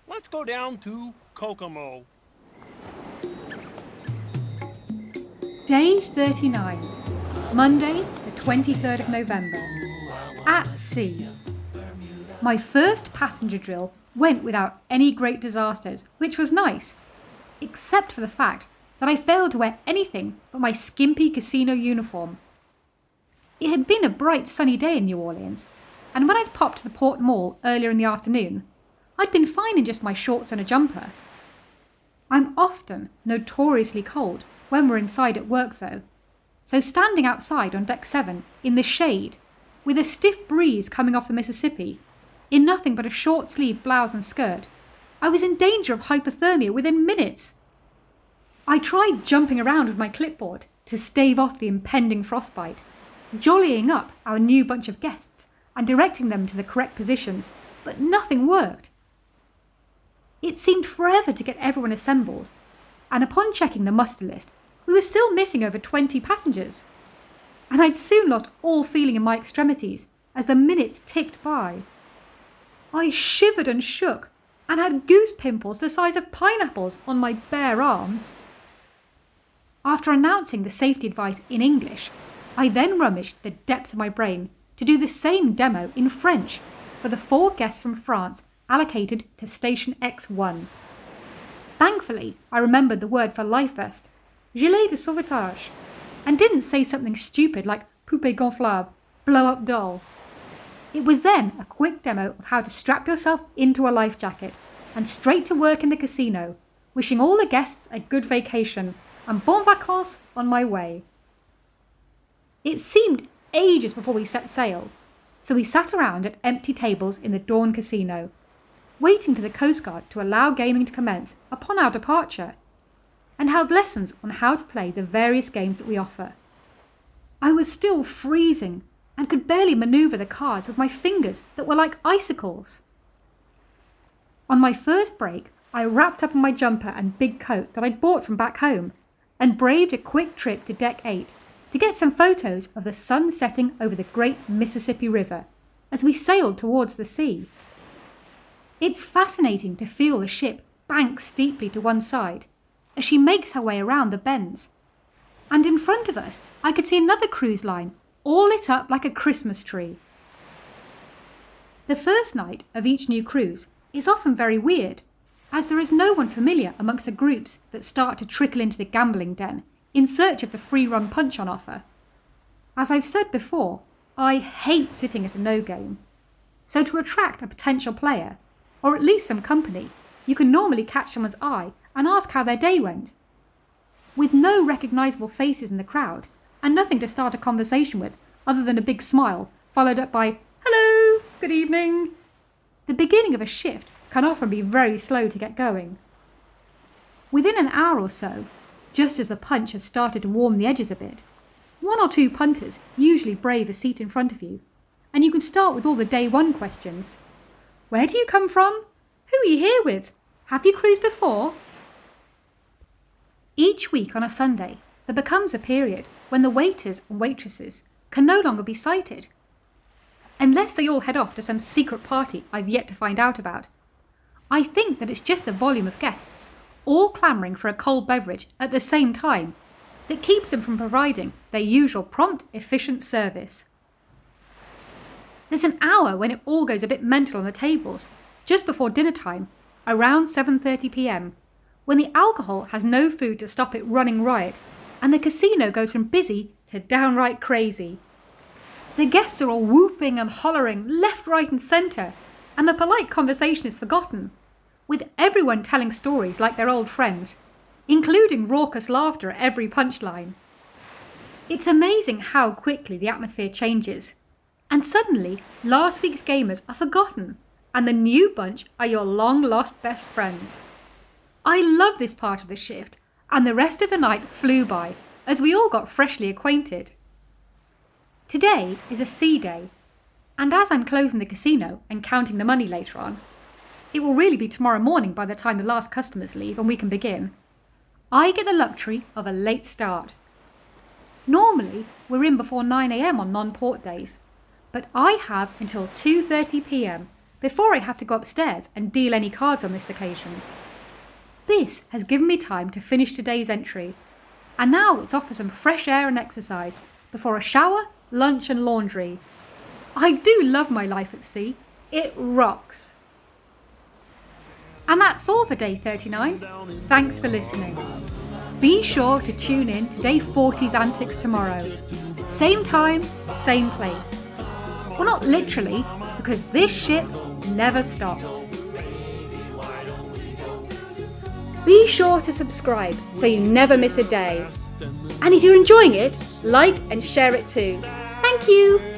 Let's go down to Kokomo. Day 39, Monday the 23rd of November, at sea. My first passenger drill went without any great disasters, which was nice, except for the fact that I failed to wear anything but my skimpy casino uniform. It had been a bright sunny day in New Orleans, and when I'd popped to the Port Mall earlier in the afternoon, I'd been fine in just my shorts and a jumper. I'm often notoriously cold when we're inside at work though, so standing outside on deck 7 in the shade, with a stiff breeze coming off the Mississippi, in nothing but a short-sleeved blouse and skirt, I was in danger of hypothermia within minutes. I tried jumping around with my clipboard to stave off the impending frostbite, jollying up our new bunch of guests and directing them to the correct positions, but nothing worked. It seemed forever to get everyone assembled, and upon checking the muster list, we were still missing over 20 passengers. And I'd soon lost all feeling in my extremities as the minutes ticked by. I shivered and shook, and had goose pimples the size of pineapples on my bare arms. After announcing the safety advice in English, I then rummaged the depths of my brain to do the same demo in French for the 4 guests from France allocated to Station X1. Thankfully, I remembered the word for life vest, gilet de sauvetage, and didn't say something stupid like poupée gonflable, blow up doll. It was then a quick demo of how to strap yourself into a life jacket and straight to work in the casino, wishing all the guests a good vacation and bon vacances on my way. It seemed ages before we set sail, so we sat around at empty tables in the Dawn Casino, waiting for the Coast Guard to allow gaming to commence upon our departure, and held lessons on how to play the various games that we offer. I was still freezing and could barely manoeuvre the cards with my fingers that were like icicles. On my first break, I wrapped up in my jumper and big coat that I'd bought from back home and braved a quick trip to deck 8 to get some photos of the sun setting over the great Mississippi River as we sailed towards the sea. It's fascinating to feel the ship bank steeply to one side as she makes her way around the bends. And in front of us, I could see another cruise line all lit up like a Christmas tree. The first night of each new cruise is often very weird, as there is no one familiar amongst the groups that start to trickle into the gambling den in search of the free-run punch on offer. As I've said before, I hate sitting at a no game. So to attract a potential player, or at least some company, you can normally catch someone's eye and ask how their day went. With no recognisable faces in the crowd, and nothing to start a conversation with other than a big smile, followed up by, "Hello, good evening." The beginning of a shift can often be very slow to get going. Within an hour or so, just as the punch has started to warm the edges a bit, 1 or 2 punters usually brave a seat in front of you, and you can start with all the day 1 questions. Where do you come from? Who are you here with? Have you cruised before? Each week on a Sunday, there becomes a period when the waiters and waitresses can no longer be sighted, unless they all head off to some secret party I've yet to find out about. I think that it's just the volume of guests, all clamouring for a cold beverage at the same time, that keeps them from providing their usual prompt, efficient service. There's an hour when it all goes a bit mental on the tables, just before dinner time, around 7:30 p.m, when the alcohol has no food to stop it running riot, and the casino goes from busy to downright crazy. The guests are all whooping and hollering left, right and centre, and the polite conversation is forgotten, with everyone telling stories like they're old friends, including raucous laughter at every punchline. It's amazing how quickly the atmosphere changes, and suddenly last week's gamers are forgotten, and the new bunch are your long-lost best friends. I love this part of the shift, and the rest of the night flew by as we all got freshly acquainted. Today is a sea day, and as I'm closing the casino and counting the money later on, it will really be tomorrow morning by the time the last customers leave and we can begin, I get the luxury of a late start. Normally, we're in before 9 a.m. on non-port days, but I have until 2:30 p.m. before I have to go upstairs and deal any cards on this occasion. This has given me time to finish today's entry, and now it's off for some fresh air and exercise before a shower, lunch and laundry. I do love my life at sea. It rocks. And that's all for day 39. Thanks for listening. Be sure to tune in to day 40's antics tomorrow. Same time, same place. Well, not literally, because this ship never stops. Be sure to subscribe so you never miss a day. And if you're enjoying it, like and share it too. Thank you!